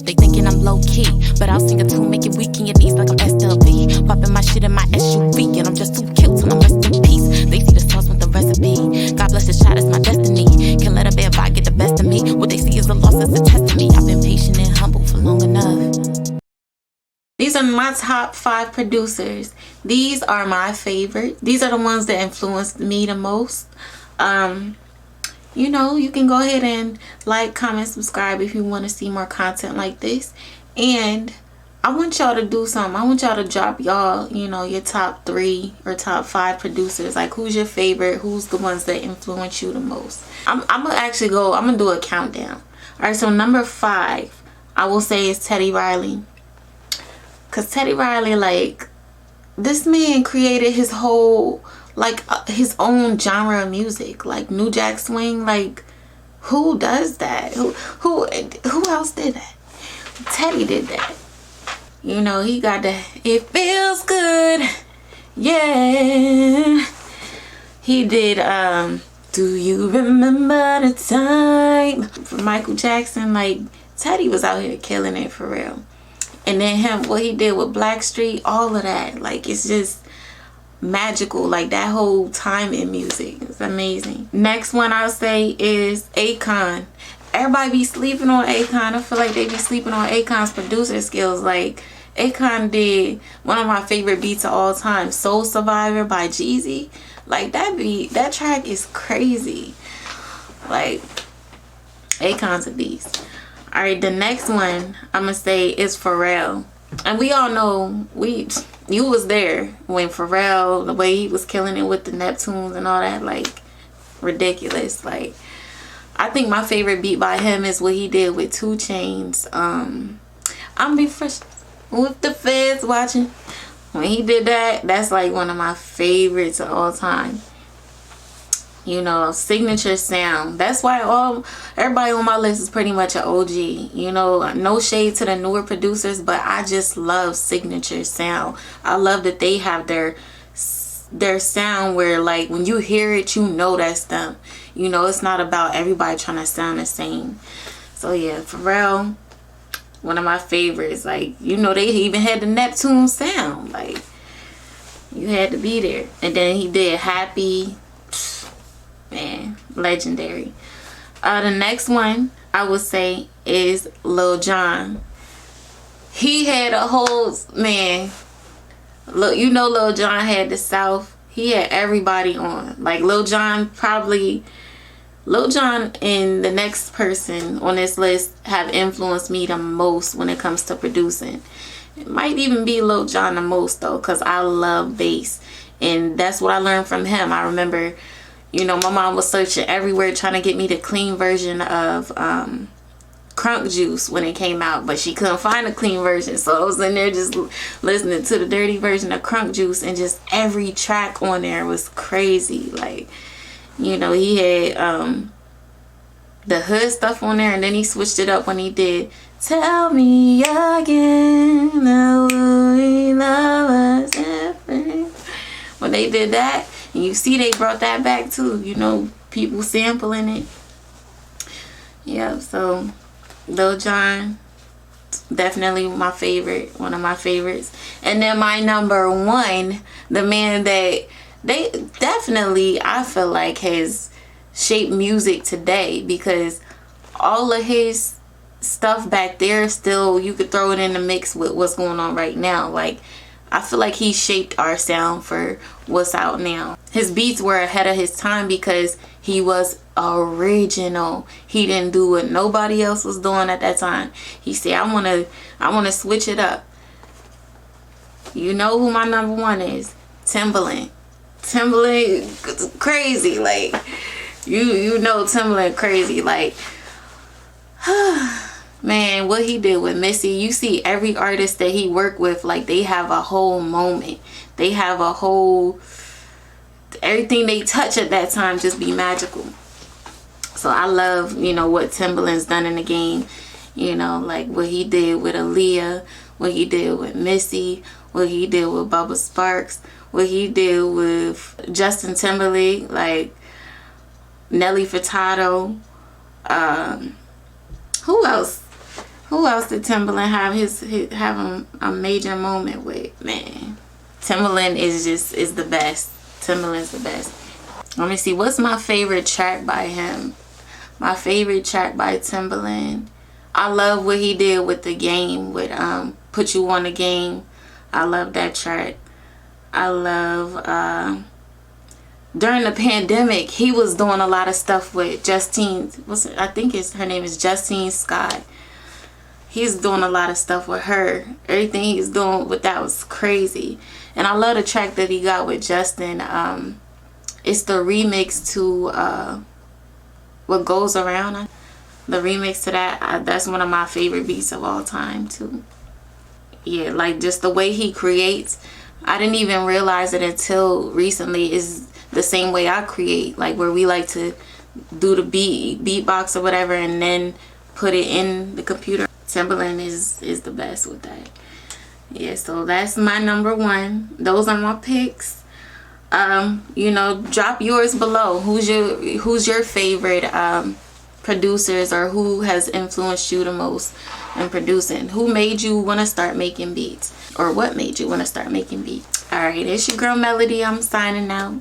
They thinking I'm low key, but I'll sing a tune, make it weak in your knees like I'm SLB. Popping my shit in my SUV, and I'm just too cute till I'm rest in peace. They see the sauce with the recipe. God bless the shot, it's my destiny. Can't let a bad vibe get the best of me. What they see is a loss, it's a test of me. I've been patient and humble for long enough. These are my top 5 producers. These are my favorite. These are the ones that influenced me the most. You know, you can go ahead and like, comment, subscribe if you want to see more content like this. And I want y'all to do something. I want y'all to drop y'all, you know, your top 3 or top 5 producers. Like, who's your favorite? Who's the ones that influence you the most? I'm gonna do a countdown. All right, so number 5, I will say is Teddy Riley. Cause Teddy Riley, like, this man created his whole, like, his own genre of music, like New Jack Swing. Like, who does that? Who else did that? Teddy did that. You know, he got the "It Feels Good," yeah. He did "Do You Remember the Time" for Michael Jackson. Like, Teddy was out here killing it for real. And then what he did with Blackstreet, all of that, like, it's just magical. Like, that whole time in music is amazing. Next one I'll say is Akon. Everybody be sleeping on Akon. I feel like they be sleeping on Akon's producer skills. Like, Akon did one of my favorite beats of all time, Soul Survivor by Jeezy. Like, that track is crazy. Like, Akon's a beast. Alright, the next one I'm gonna say is Pharrell. And we all know, you was there when Pharrell, the way he was killing it with the Neptunes and all that, like, ridiculous. Like, I think my favorite beat by him is what he did with 2 Chainz. I'm be fresh with the feds watching. When he did that, that's like one of my favorites of all time. You know, signature sound. That's why everybody on my list is pretty much an OG. You know, no shade to the newer producers, but I just love signature sound. I love that they have their sound where, like, when you hear it, you know that's them. You know, it's not about everybody trying to sound the same. So yeah, Pharrell, one of my favorites. Like, you know, they even had the Neptune sound. Like, you had to be there. And then he did Happy. Man, legendary. The next one I would say is Lil Jon. He had a whole, man, look, you know, Lil Jon had the South. He had everybody on. Like, Lil Jon and the next person on this list have influenced me the most when it comes to producing. It might even be Lil Jon the most, though, because I love bass. And that's what I learned from him. I remember, you know, my mom was searching everywhere trying to get me the clean version of Crunk Juice when it came out, but she couldn't find a clean version. So I was in there just listening to the dirty version of Crunk Juice, and just every track on there was crazy. Like, you know, he had the hood stuff on there, and then he switched it up when he did Tell Me Again, we love us different. When they did that, and you see they brought that back too, you know, people sampling it. Yeah, so Lil Jon, definitely my favorite, one of my favorites. And then my number 1, the man that they definitely, I feel like, has shaped music today, because all of his stuff back there, still, you could throw it in the mix with what's going on right now. Like, I feel like he shaped our sound for what's out now. His beats were ahead of his time because he was original. He didn't do what nobody else was doing at that time. He said, I wanna switch it up. You know who my number 1 is? Timbaland. Timbaland crazy. Like, you know Timbaland crazy. Like, man, what he did with Missy, you see every artist that he worked with, like, they have a whole moment. They have a whole, everything they touch at that time just be magical. So I love, you know, what Timbaland's done in the game. You know, like what he did with Aaliyah, what he did with Missy, what he did with Bubba Sparks, what he did with Justin Timberlake, like Nelly Furtado. Who else? Who else did Timbaland have a major moment with? Man, Timbaland is the best. Timbaland's the best. Let me see, what's my favorite track by him? My favorite track by Timbaland, I love what he did with The Game, with Put You on the Game. I love that track. I love during the pandemic, he was doing a lot of stuff with Justine. I think her name is Justine Scott. He's doing a lot of stuff with her. Everything he's doing with that was crazy. And I love the track that he got with Justin. It's the remix to What Goes Around. The remix to that, that's one of my favorite beats of all time too. Yeah, like just the way he creates. I didn't even realize it until recently, is the same way I create, like where we like to do the beatbox or whatever and then put it in the computer. Timbaland is the best with that. Yeah, so that's my number one. Those are my picks. You know, drop yours below. Who's your favorite producers, or who has influenced you the most in producing? Who made you want to start making beats, or what made you want to start making beats? All right, it's your girl Melody. I'm signing out.